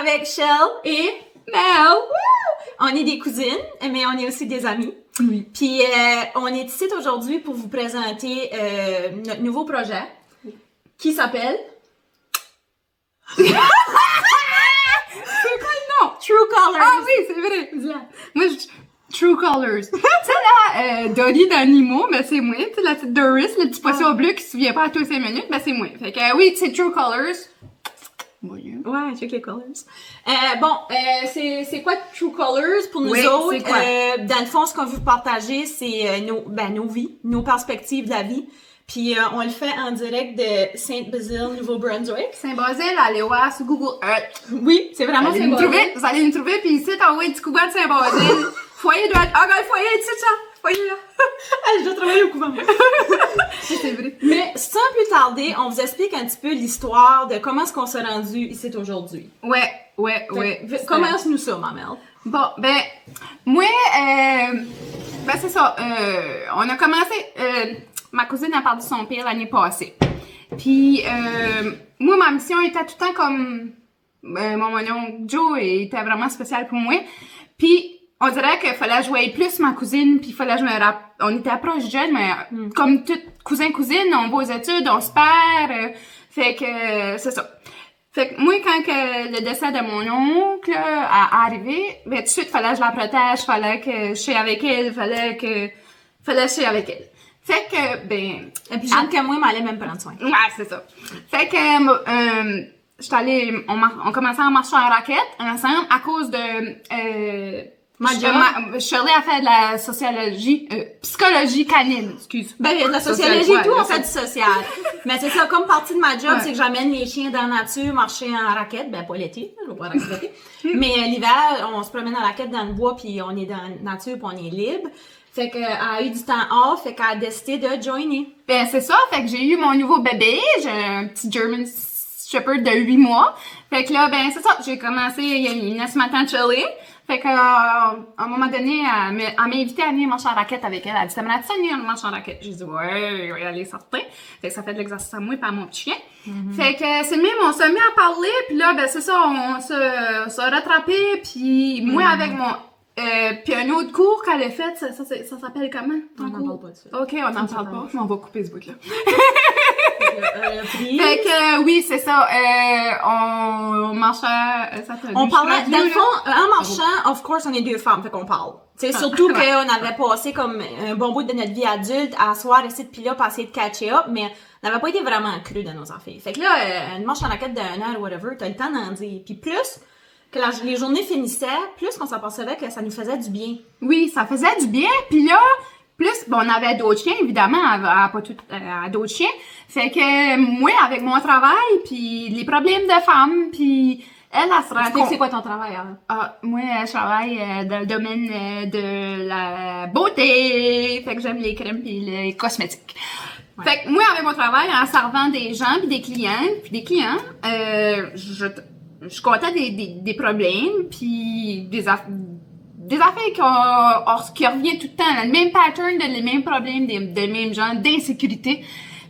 avec Shell et Mel. On est des cousines, mais on est aussi des amies. Oui. Puis on est ici aujourd'hui pour vous présenter notre nouveau projet qui s'appelle... C'est quoi le nom? True Colors. Ah oui, c'est vrai. Moi, True Colors. Tu sais, là, Dolly d'Animo, ben c'est moi. Tu sais, la petite Doris, le petit poisson bleu qui se souvient pas à tous 5 minutes, ben c'est moi. Fait que oui, c'est True Colors. Ouais, check les colors. C'est quoi True Colors pour nous Oui, autres? c'est quoi? Dans le fond, ce qu'on veut vous partager, c'est nos vies, nos perspectives de la vie. Puis on le fait en direct de Saint-Basile, Nouveau-Brunswick. Saint-Basile, allez voir sur Google Earth. Oui, c'est vraiment Saint-Basile. Vous allez me trouver, puis ici, t'as envoyé du couvent de Saint-Basile. Foyer doit être... Ah, ben, le foyer est ici, ça. Foyer, là. Je dois travailler au couvent. C'est vrai. Mais sans plus tarder, on vous explique un petit peu l'histoire de comment est-ce qu'on s'est rendu ici aujourd'hui. Ouais. Commence-nous ça, ma mère. Bon, ben, moi, ben c'est ça. On a commencé... ma cousine a perdu son père l'année passée. Puis, moi, ma mission était tout le temps comme... mon oncle Joe était vraiment spécial pour moi. Puis, on dirait qu'il fallait jouer plus ma cousine, puis il fallait jouer on était proches jeunes, mais comme tout cousin-cousine, on va aux études, on se perd. Fait que, c'est ça. Fait que moi, quand que le décès de mon oncle a arrivé, ben tout de suite, fallait que je la protège, fallait que je sois avec elle, fallait que je sois avec elle. Fait que, ben... Et puis jeune que moi, m'allait même prendre soin. Ouais, c'est ça. Fait que, j'étais allée... On commençait à marcher en raquette ensemble à cause de... Shirley a fait de la sociologie... psychologie canine, excuse. Ben, il y a de la sociologie et tout, on fait du social. Mais c'est ça, comme partie de ma job, c'est que j'amène les chiens dans la nature, marcher en raquette. Ben, pas l'été, je vais pas raqueter. Mais l'hiver, on se promène en raquette dans le bois, puis on est dans la nature, puis on est libre. Fait qu'elle a eu du temps off, fait qu'elle a décidé de joiner. Ben, c'est ça, fait que j'ai eu mon nouveau bébé, j'ai un petit German Shepherd de 8 mois. Fait que là, ben, c'est ça, j'ai commencé, il naît ce matin chiller. Fait que, à un moment donné, elle m'a invité à venir marcher en raquette avec elle. Elle dit, t'aimerais ça venir marcher en raquette? J'ai dit, ouais, je vais y aller certain. Fait que ça fait de l'exercice à moi et à mon petit chien. Fait que, c'est le même, on s'est mis à parler, puis là, ben, c'est ça, on s'est rattrapé, puis moi, avec mon, puis un autre cours qu'elle a fait, ça s'appelle comment? On n'en parle pas de ça. Ok, on n'en parle pas. On va couper ce bout-là. Puis, Fait que, oui, c'est ça. On marchait, on parlait, dans le fond, en marchant, of course, on est deux femmes, fait qu'on parle. Tu sais, surtout qu'on avait passé comme un bon bout de notre vie adulte à asseoir ici puis là, pour essayer de catcher up, mais on n'avait pas été vraiment cru dans nos affaires. Fait que là, une marche en raquette d'une heure, whatever, t'as le temps d'en dire. Puis plus que les journées finissaient, plus qu'on s'apercevait que ça nous faisait du bien. Oui, ça faisait du bien, puis là, plus, bon, on avait d'autres chiens, évidemment, pas toutes, d'autres chiens. Fait que, moi, avec mon travail, puis les problèmes de femmes, puis elle se rend compte... C'est quoi ton travail, hein? Ah, moi, je travaille dans le domaine de la beauté. Fait que j'aime les crèmes puis les cosmétiques. Ouais. Fait que moi, avec mon travail, en servant des gens puis des clients, je comptais des problèmes puis des affaires qui reviennent tout le temps, le même pattern, les mêmes problèmes, des mêmes gens, d'insécurité.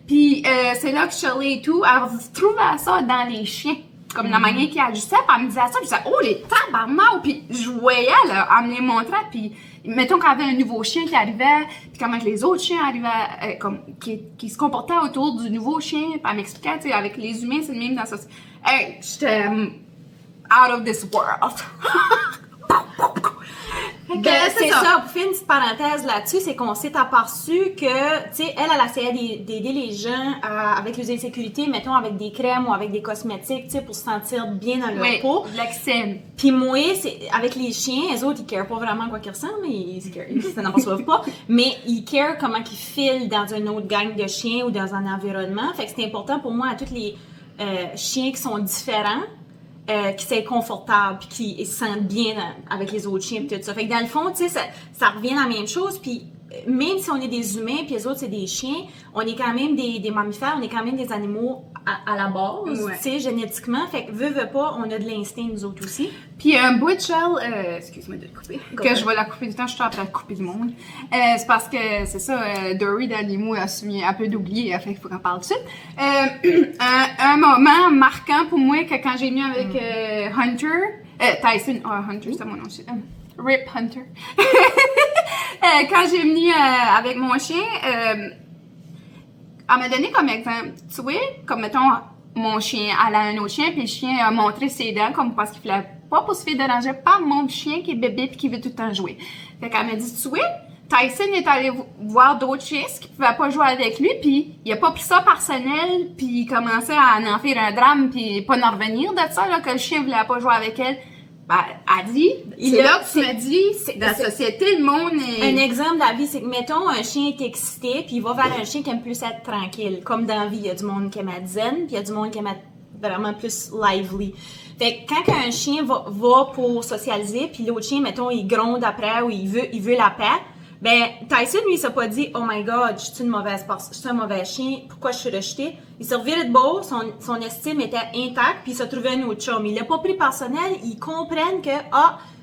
Puis c'est là que Shirley et tout, elle trouvait ça dans les chiens. Comme la manière qu'il agissait, puis elle me disait ça, puis je disais, oh, les tabarnak! Puis je voyais, là, elle me les montrait, puis mettons qu'il y avait un nouveau chien qui arrivait, puis comment les autres chiens arrivaient, qui se comportaient autour du nouveau chien, puis elle m'expliquait, tu sais, avec les humains, c'est le même dans ça. Hey, j'étais out of this world! Ben, c'est ça. Pour faire une petite parenthèse là-dessus, c'est qu'on s'est aperçu que, tu sais, elle essayait d'aider les gens avec les insécurités, mettons, avec des crèmes ou avec des cosmétiques, tu sais, pour se sentir bien dans leur peau. L'accès. Puis moi, c'est avec les chiens, les autres, ils carent pas vraiment quoi qu'ils ressemblent, ils n'en perçoivent pas, mais ils carent comment qu'ils filent dans une autre gang de chiens ou dans un environnement. Fait que c'est important pour moi à tous les chiens qui sont différents, qui sont confortables puis qui se sentent bien avec les autres chiens pis tout ça. Fait que dans le fond, tu sais, ça revient à la même chose puis même si on est des humains puis les autres c'est des chiens, on est quand même des mammifères, on est quand même des animaux à la base, tu sais, génétiquement. Fait que veut pas, on a de l'instinct nous autres aussi. Puis un bout de shell, excuse-moi de te couper, que je vais la couper du temps, je suis en train de couper du monde. C'est parce que c'est ça, Dory d'Animaux a soumis un peu d'oublier, fait qu'il faut qu'on parle de suite. Un moment marquant pour moi que quand j'ai mis avec Hunter, Tyson, Hunter, c'est mon nom aussi. Rip Hunter. Quand j'ai venu avec mon chien, elle m'a donné comme exemple, tu vois, comme mettons, mon chien, elle a un autre chien, puis le chien a montré ses dents, comme parce qu'il voulait pas pour se faire déranger par mon chien qui est bébé puis qui veut tout le temps jouer. Fait qu'elle m'a dit, tu vois, Tyson est allé voir d'autres chiens qui pouvaient pas jouer avec lui, puis il a pas pris ça personnel, puis il commençait à en faire un drame, puis pas en revenir de ça, là, que le chien voulait pas jouer avec elle. Ben, elle dit, c'est là que tu m'as dit, dans la société, le monde est... Un exemple de la vie, c'est que, mettons, un chien est excité, puis il va vers un chien qui aime plus être tranquille. Comme dans la vie, il y a du monde qui aime être zen, puis il y a du monde qui aime être vraiment plus lively. Fait que quand un chien va pour socialiser, puis l'autre chien, mettons, il gronde après ou il veut la paix, ben, Tyson, lui, il s'est pas dit, oh my god, je suis une mauvaise personne, je suis un mauvais chien, pourquoi je suis rejeté? Il s'est reviré de bord, son estime était intacte, puis il s'est trouvé un autre chum. Il l'a pas pris personnel, ils comprennent que,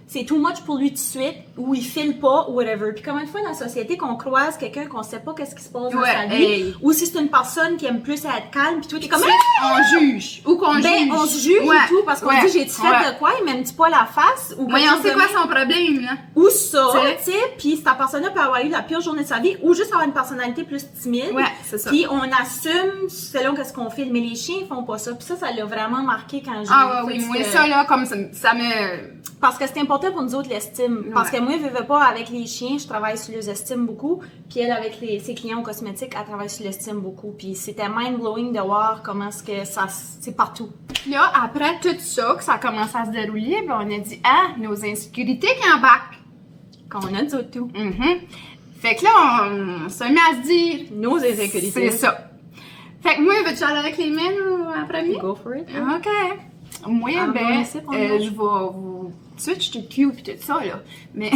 c'est too much pour lui tout de suite, ou il file pas, ou whatever. Puis combien de fois dans la société qu'on croise quelqu'un qu'on sait pas qu'est-ce qui se passe dans sa vie, ou si c'est une personne qui aime plus être calme, puis toi t'es comme on juge, ou qu'on juge. On se juge et tout, parce qu'on dit j'ai-tu fait de quoi, il m'aime-tu pas la face, ou on sait quoi son problème, là. Ou ça, tu sais, puis cette personne-là peut avoir eu la pire journée de sa vie, ou juste avoir une personnalité plus timide. Ouais, c'est ça. Puis on assume selon qu'est-ce qu'on fait, mais les chiens ils font pas ça. Puis ça l'a vraiment marqué quand j'ai moi ça là, comme ça me... Parce que c'est important pour nous autres l'estime. Parce que moi, je veux pas avec les chiens, je travaille sur les estimes beaucoup. Puis elle, avec ses clients cosmétiques, elle travaille sur l'estime beaucoup. Puis c'était mind-blowing de voir comment est-ce que ça, c'est partout. Là, après tout ça, que ça a commencé à se dérouler, ben on a dit, nos insécurités qui embarquent. Quand on a dit tout. Fait que là, on s'est mis à se dire, nos insécurités. C'est ça. Fait que moi, veux-tu aller avec les miennes en premier? Go for it. OK. Moi, je vais vous... Tout de suite, je suis cute pis tout ça, là. Mais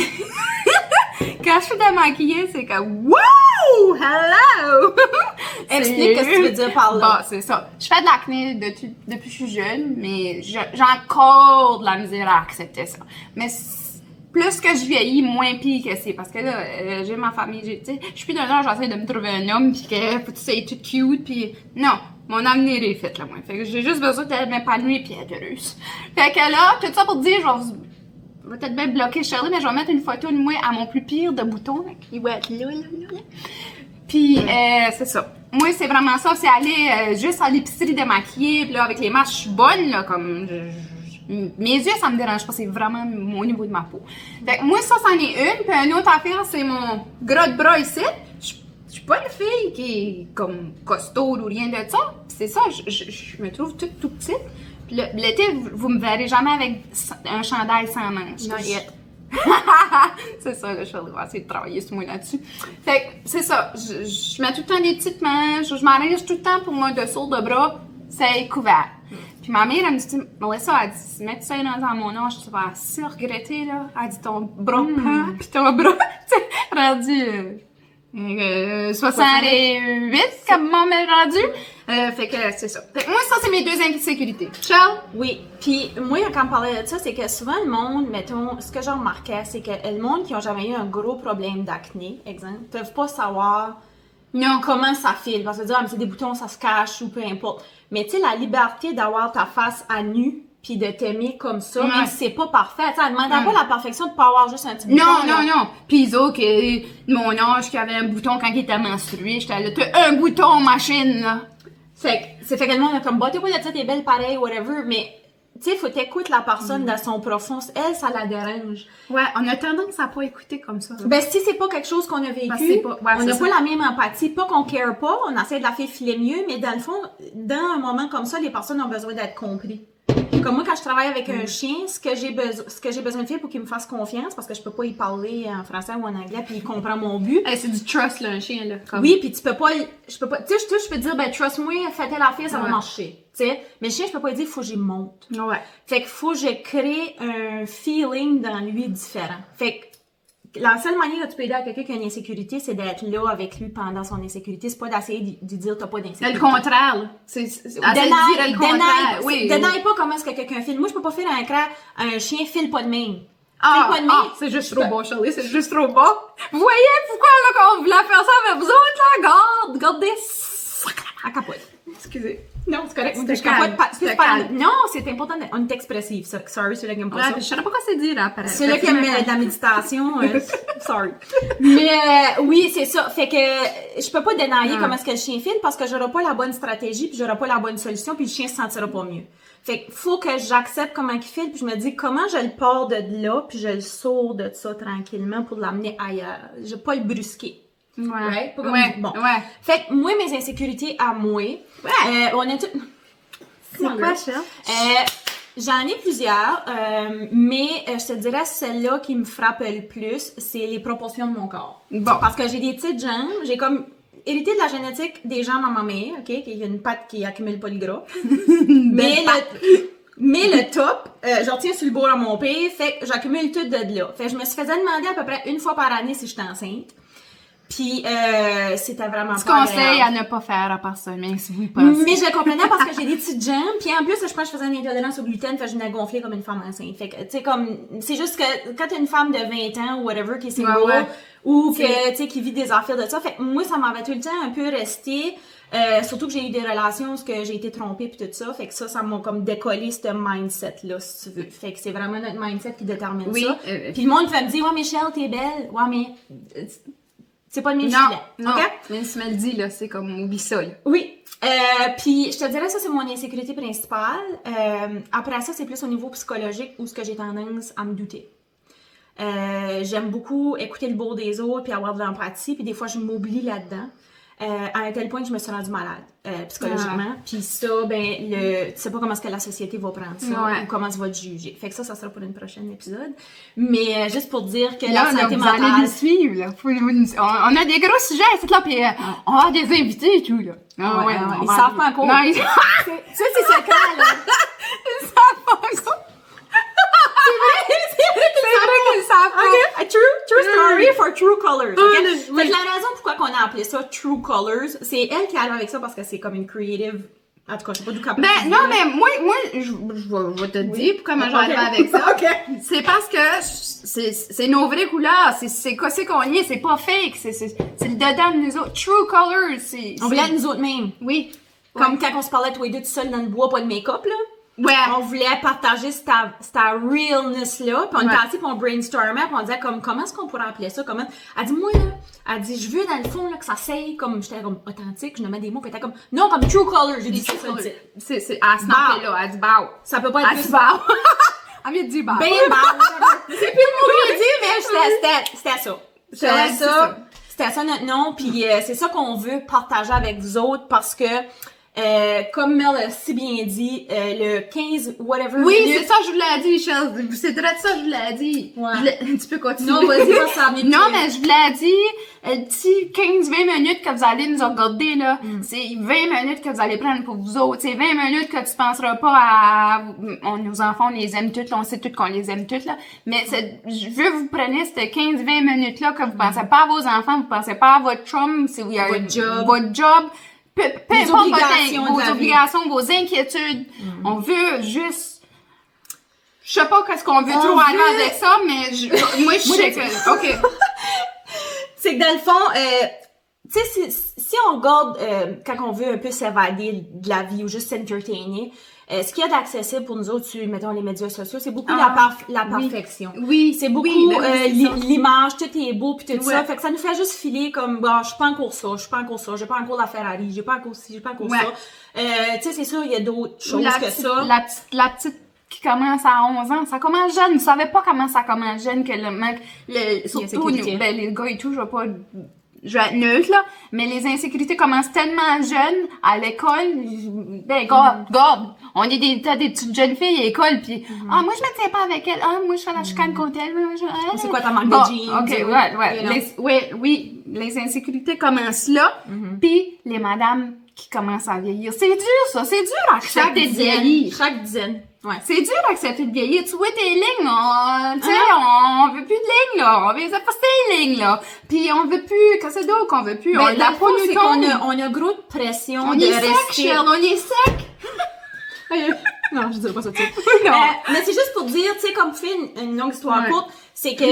quand je suis démaquillée, c'est comme wow! Hello! Explique ce que tu veux dire par là. Bon, c'est ça. Je fais de l'acné depuis que je suis jeune, mais j'ai encore de la misère à accepter ça. Mais plus que je vieillis, moins pire que c'est. Parce que là, j'ai ma famille, tu sais, je suis plus d'un âge, j'essaie de me trouver un homme pis que faut que tu sois toute cute pis non. Mon avenir est fait, là, moi. Fait que j'ai juste besoin d'être m'épanouir pis être heureuse. Fait que là, tout ça pour dire, je vais peut-être bien bloquer Shirley, mais je vais mettre une photo de moi à mon plus pire de bouton. Il va être là. Puis, c'est ça. Moi, c'est vraiment ça. C'est aller juste à l'épicerie démaquiller. Puis là, avec les masques, je suis bonne, là, comme... mes yeux, ça me dérange pas. C'est vraiment au niveau de ma peau. Fait que moi, ça, c'en est une. Puis une autre affaire, c'est mon gras de bras ici. Je suis pas une fille qui est comme costaud ou rien de ça. C'est ça, je me trouve toute tout petite. Puis l'été, vous me verrez jamais avec un chandail sans manches. Non, c'est ça, là, je vais essayer de travailler sur moi là-dessus. Fait que, c'est ça, je mets tout le temps des petites manches, je m'arrange tout le temps pour mon dessous de bras, c'est couvert. Puis ma mère, elle me dit, Melissa, elle dit, mets ça dans mon âge, tu vas assez regretter, là. Elle dit, ton bras pend, pis ton bras, tu sais, rendu... 68, comme maman m'a rendu. Fait que c'est ça. Fait que moi, ça, c'est mes deux insécurités. Ciao! Oui. Puis, moi, quand on parlait de ça, c'est que souvent, le monde, mettons, ce que j'ai remarqué, c'est que le monde qui n'a jamais eu un gros problème d'acné, exemple, peuvent pas savoir comment ça file. Parce que dire, c'est des boutons, ça se cache ou peu importe. Mais tu sais, la liberté d'avoir ta face à nu, puis de t'aimer comme ça, même si c'est pas parfait. Tu sais, elle demande pas la perfection de pas avoir juste un petit bouton. Non. Pis Iso, mon âge, qui avait un bouton quand il était menstrué, j'étais là, t'as un bouton, machine, là. Fait que le monde est comme, bah, t'es pas de ça, t'es belle pareil, whatever, mais, tu sais, faut t'écouter la personne dans son profond. Elle, ça la dérange. Ouais, on a tendance à pas écouter comme ça. Ben, si c'est pas quelque chose qu'on a vécu, on n'a pas la même empathie. Pas qu'on care pas, on essaie de la faire filer mieux, mais dans le fond, dans un moment comme ça, les personnes ont besoin d'être compris. Comme moi, quand je travaille avec un chien, ce que j'ai besoin de faire pour qu'il me fasse confiance, parce que je peux pas y parler en français ou en anglais, puis il comprend mon but. C'est du trust, là, un chien, là. Comme... Oui, puis tu peux pas, tu sais, je peux te dire, ben, trust-moi, fais telle affaire, ça va marcher. Tu sais, mais le chien, je peux pas lui dire, faut que j'y monte. Ouais. Fait qu'il faut que je crée un feeling dans lui différent. Fait que, la seule manière que tu peux aider à quelqu'un qui a une insécurité, c'est d'être là avec lui pendant son insécurité. C'est pas d'essayer de dire t'as pas d'insécurité. Le contraire, là. Dénaille pas comment est-ce que quelqu'un file. Moi, je peux pas filer un chien file pas de main. C'est juste trop bon, Charlie, c'est juste trop bon. Vous voyez pourquoi, là, quand on voulait faire ça avec vous autres, là? Regardez. À capote. Excusez. Non, c'est correct. C'était calme. Non, c'est important on est expressif. Sorry, c'est là qui aime pas ça. Je sais pas quoi c'est dit, là. C'est là qui aime de la méditation. Sorry. Mais oui, c'est ça. Fait que je peux pas dénailler comment est-ce que le chien file parce que j'aurai pas la bonne stratégie puis j'aurai pas la bonne solution puis le chien se sentira pas mieux. Fait que faut que j'accepte comment il file puis je me dis comment je le pars de là puis je le sors de ça tranquillement pour l'amener ailleurs. Je vais pas le brusquer. Ouais. Bon. Fait que moi, mes insécurités à moi, on a tout... C'est quoi, Charles? J'en ai plusieurs, mais je te dirais celle-là qui me frappe le plus, c'est les proportions de mon corps. Bon. Parce que j'ai des petites jambes, j'ai comme hérité de la génétique des jambes à ma mère, ok, qui a une patte qui accumule pas le gras. Mais le top, je retiens sur le bord à mon père, fait que j'accumule tout de là. Fait que je me suis fait demander à peu près une fois par année si j'étais enceinte. Puis c'était vraiment pas conseil à ne pas faire à part ça, mais si vous pensez. Mais je le comprenais parce que j'ai des petites jambes, puis en plus je pense que je faisais une intolérance au gluten, fait que je venais gonfler comme une femme enceinte. Fait que tu sais comme c'est juste que quand t'es une femme de 20 ans ou whatever qui est single ou que tu sais qui vit des affaires de ça, fait que moi ça m'avait tout le temps un peu resté. Surtout que j'ai eu des relations où j'ai été trompée puis tout ça, fait que ça m'a comme décollé ce mindset là si tu veux. Fait que c'est vraiment notre mindset qui détermine ça. Puis le monde va me dire ouais Michelle t'es belle, ouais mais c'est pas le même filet. Non, okay? Même si tu me le dis, là, c'est comme oublie ça, là. Oui. Puis je te dirais ça c'est mon insécurité principale. Après ça c'est plus au niveau psychologique où ce que j'ai tendance à me douter. J'aime beaucoup écouter le beau des autres puis avoir de l'empathie puis des fois je m'oublie là-dedans. À un tel point que je me suis rendue malade psychologiquement. Puis ça, tu sais pas comment est-ce que la société va prendre ça ou comment ça va te juger. Fait que ça sera pour une prochaine épisode. Mais juste pour dire que là, la santé vous mentale... allez nous suivre, là. On a des gros sujets, c'est là, puis on a des invités et tout, là. Ils savent pas encore. Non, ça, c'est secret, là. Ils savent pas encore. C'est vrai qu'ils savent pas. Okay. A true story for true colors. Okay? Fait que la raison pourquoi qu'on a appelé ça True Colors, c'est elle qui arrive avec ça parce que c'est comme une creative. En tout cas, je sais pas d'où capable. Non, mais moi, je vais te dire comment j'arrive avec ça. C'est parce que c'est nos vraies couleurs. C'est quoi c'est qu'on y est. C'est pas fake. C'est le dedans de nous autres. True Colors. On voulait être nous autres mêmes. Oui. Comme quand on se parlait tous les deux tout seul dans le bois, pas de make-up, là. Ouais. On voulait partager cette realness-là, puis on était assis, puis on brainstormait, puis on disait comme, comment est-ce qu'on pourrait appeler ça, comment... Elle dit, moi, là, elle dit, je veux dans le fond, là, que ça s'aille comme, j'étais comme authentique, je nommais des mots, puis elle était comme, non, comme true color, j'ai dit ça, c'est, elle se nappait là, elle dit, bao. Ça peut pas être plus... bao. Elle m'a dit, bao. Ben, bao. C'est plus le mot que j'ai dit, mais c'était ça. C'était ça notre nom, puis c'est ça qu'on veut partager avec vous autres, parce que, comme Mel a si bien dit, le 15 whatever. Oui, c'est ça, je vous l'ai dit, Charles. C'est vrai de ça, je vous l'ai dit. Ouais. Tu peux continuer. Non, vas-y, va ça. Non, mais je vous l'ai dit, petit 15-20 minutes que vous allez nous regarder, là, c'est 20 minutes que vous allez prendre pour vous autres. C'est 20 minutes que tu penseras pas à, nos enfants, on les aime toutes, là, on sait toutes qu'on les aime toutes, là. Mais je veux que vous preniez cette 15-20 minutes-là, que vous pensez pas à vos enfants, vous pensez pas à votre chum, si vous y avez votre job. Peu importe vos obligations, vos inquiétudes. On veut juste... Je sais pas qu'est-ce qu'on veut trop aller avec ça, mais moi, je sais que... OK. C'est que dans le fond, tu sais, si on regarde quand on veut un peu s'évader de la vie ou juste s'entertainer, ce qu'il y a d'accessible pour nous autres sur, mettons, les médias sociaux, c'est beaucoup la perfection. Oui. C'est beaucoup l'image, tout est beau pis tout ça. Fait que ça nous fait juste filer comme, bah, je suis pas encore ça, j'ai pas encore la Ferrari, j'ai pas encore ci, j'ai pas encore ça. Tu sais, c'est sûr, il y a d'autres choses que ça. La petite qui commence à 11 ans, ça commence jeune. Vous savez pas comment ça commence jeune que le mec, surtout, les gars et tout, je vais être neutre, là, mais les insécurités commencent tellement jeunes à l'école. Regarde, on est t'as des petites jeunes filles à l'école, pis moi je me tiens pas avec elle, moi je fais la chicane contre elle, c'est quoi ta marque de jeans? Ok, oui, les insécurités commencent là, pis les madames qui commencent à vieillir. C'est dur, ça, c'est dur à accepter de vieillir. Chaque dizaine. Ouais. C'est dur d'accepter de vieillir. Tu vois tes lignes, tu sais, on veut plus de lignes, là. On veut effacer les lignes, là. Puis on veut plus, qu'est-ce qu'on veut plus? Ben, La peau nous tombe. On a gros de pression On de est sec, rester... Shell, on est sec. Non, je dirais pas ça, tu sais. Non. Mais c'est juste pour dire, tu sais, comme fait une longue histoire courte, c'est que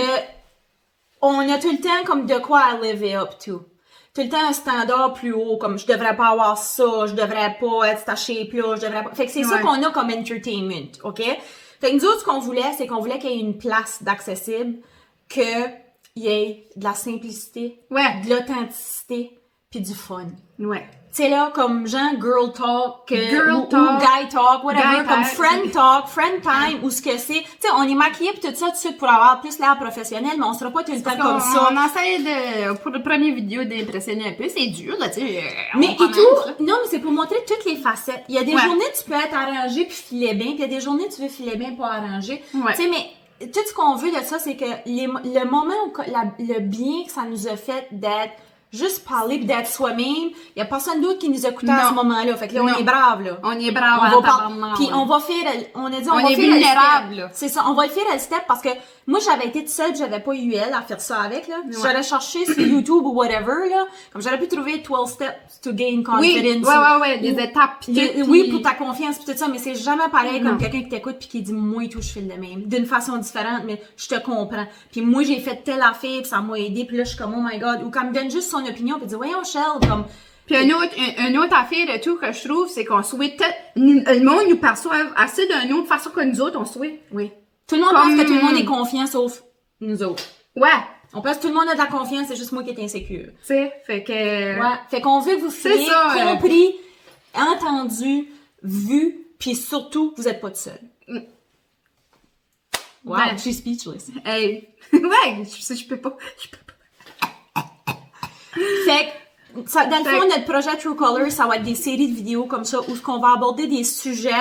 on a tout le temps comme de quoi à live up to. Tout le temps un standard plus haut, comme je devrais pas avoir ça, je devrais pas être taché plus haut, je devrais pas... Fait que c'est ça qu'on a comme entertainment, OK? Fait que nous autres, ce qu'on voulait, c'est qu'on voulait qu'il y ait une place d'accessible, qu'il y ait de la simplicité, de l'authenticité, puis du fun. Ouais. Tu sais là, comme genre girl talk, ou talk, guy talk, whatever, guy comme talk. friend talk, friend time, ou ce que c'est. Tu sais, on est maquillé pis tout ça de suite pour avoir plus l'air professionnel, mais on sera pas tout le temps comme ça. On essaie de, pour le premier vidéo, d'impressionner un peu. C'est dur, là, tu sais. Mais et tout, non, mais c'est pour montrer toutes les facettes. Il y a des journées tu peux être arrangé puis filer bien, puis il y a des journées tu veux filer bien pas arrangé. Ouais. Tu sais, mais tout ce qu'on veut de ça, c'est que le moment où le bien que ça nous a fait d'être juste parler pis d'être soi-même, il y a personne d'autre qui nous écoutait à ce moment-là. Fait que là, on est brave, là. On est brave, puis on va faire, on a dit, on va est faire vulnérable, là. C'est ça, on va le faire le step parce que moi, j'avais été toute seule, j'avais pas eu elle à faire ça avec, là. J'aurais cherché sur YouTube ou whatever, là. Comme j'aurais pu trouver 12 steps to gain confidence. Oui, des étapes. Oui, pour ta confiance pis tout ça, mais c'est jamais pareil comme quelqu'un qui t'écoute pis qui dit, moi et tout, je fais le même. D'une façon différente, mais je te comprends. Puis moi, j'ai fait telle affaire pis ça m'a aidé pis là, je suis comme, oh my god. Ou comme, donne juste son opinion pis dit, voyons, Shell, comme, puis une autre affaire de tout que je trouve, c'est qu'on souhaite, le monde nous perçoit assez d'une autre façon que nous autres, on souhaite. Oui. Tout le monde pense que tout le monde est confiant sauf nous autres. Ouais. On pense que tout le monde a de la confiance, c'est juste moi qui est insécure. Tu sais, fait que... Ouais. Fait qu'on veut que vous soyez compris, entendu, vu, puis surtout, vous êtes pas tout seul. Wow, je suis speechless. Hey. Ouais, je peux pas. Fait que, ça, dans le fond, notre projet True Color, ça va être des séries de vidéos comme ça, où on va aborder des sujets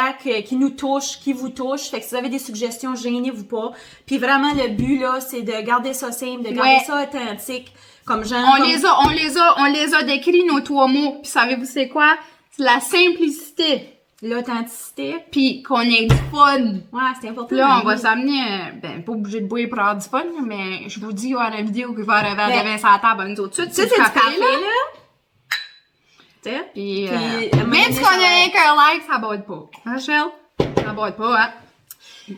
qui nous touchent, qui vous touchent. Fait que si vous avez des suggestions, gênez-vous pas. Puis vraiment, le but, là, c'est de garder ça simple, de garder ça authentique. Comme genre... On les a décrits, nos 3 mots. Puis savez-vous c'est quoi? C'est la simplicité. L'authenticité. Puis qu'on ait du fun. Ouais, c'est important. Là, on va s'amener, pas obligé de boire pour avoir du fun, mais je vous dis, il y aura une vidéo qui va arriver à devant sa table à nous autres. C'est du café, là. Puis même si on a rien qu'un like, ça bode pas. Hein, Shell? Ça bode pas, hein?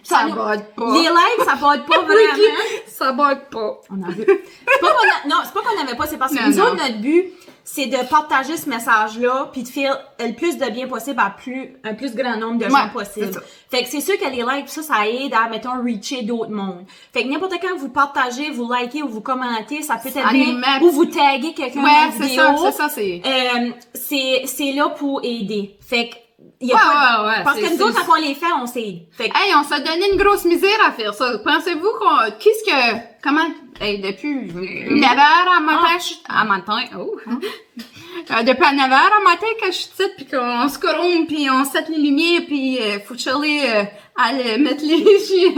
Ça bode pas. Les likes, ça bode pas vraiment. Ça bode pas. On a vu. C'est pas qu'on avait pas, c'est parce que nous autres, notre but, c'est de partager ce message-là, puis de faire le plus de bien possible à un plus grand nombre de gens possible. Fait que c'est sûr que les likes, ça aide à, mettons, reacher d'autres mondes. Fait que n'importe quand vous partagez, vous likez ou vous commentez, ça peut être bien, ou vous taguez quelqu'un dans la vidéo. C'est ça, pour aider. Fait que, parce que nous autres, quand on les fait, on s'aide. Hey, on s'est donné une grosse misère à faire ça. Pensez-vous depuis 9h à matin, depuis 9h à matin que je suis petite, pis qu'on se corrompt, pis on set les lumières, pis faut chialer à mettre les chiens,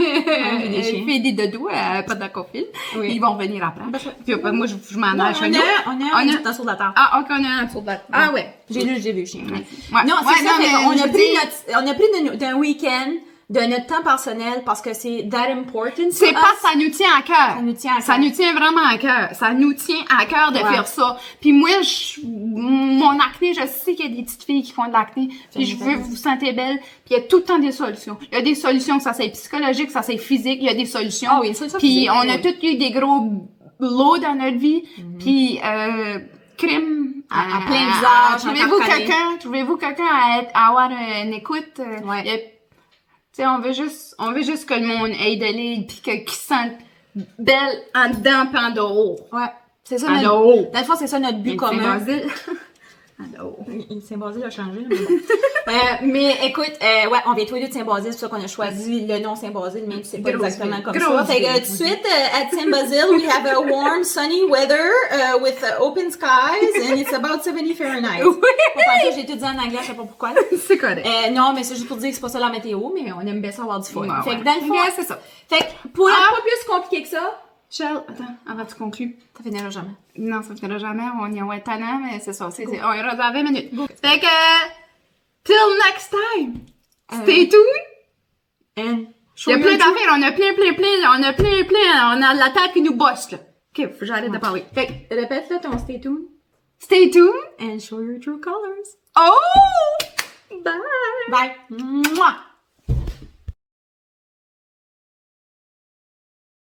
fait des dodos, pas de la copine. Ils vont revenir après. Puis moi, je m'en ai chez nous. On a un dessous de la table. Ah, ok, on a un dessous de la table. Ah ouais. J'ai vu le chien. Non, c'est ça, on a pris d'un week-end de notre temps personnel parce que c'est that important. C'est pas ça nous tient à cœur. Ça nous tient à cœur. Ça nous tient vraiment à cœur. Ça nous tient à cœur de faire ça. Puis moi, mon acné, je sais qu'il y a des petites filles qui font de l'acné. Puis je veux que vous vous sentez belle. Puis il y a tout le temps des solutions. Il y a des solutions, que ça c'est psychologique, que ça c'est physique. Il y a des solutions. Ah oui, ça, puis on a tous eu des gros lots dans notre vie. Puis crime à plein visage. Trouvez-vous quelqu'un à avoir une écoute. Tu sais, on veut juste que le monde ait de l'aide pis qu'ils se sentent belle en dedans pis en dehors. Ouais. C'est ça dans le fond, c'est ça notre but commun. Saint-Basile a changé, mais bon. Mais écoute, on vient tous les deux de Saint-Basile, c'est pour ça qu'on a choisi le nom Saint-Basile, même si c'est pas exactement comme ça. Fait que tout de suite, at Saint-Basile, we have a warm, sunny weather, with open skies, and it's about 70 Fahrenheit. Oui! J'ai tout dit en anglais, je sais pas pourquoi. C'est correct. Non, mais c'est juste pour dire que c'est pas ça la météo, mais on aime bien ça avoir du fun. Ouais, fait que dans le fond, c'est ça. Fait que, pour être pas plus compliqué que ça, Shell, attends, avant que tu conclues. Ça finira jamais. Non, ça finira jamais. On y est tannant, mais c'est ça. On ira dans 20 minutes. Fait que, till next time. Stay tuned. And Il y a plein d'affaires, on a plein, on a la tête qui nous bosse, là. Ok, faut que j'arrête de parler. Fait que, répète là ton stay tuned. Stay tuned. And show your true colors. Oh! Bye! Bye. Mouah!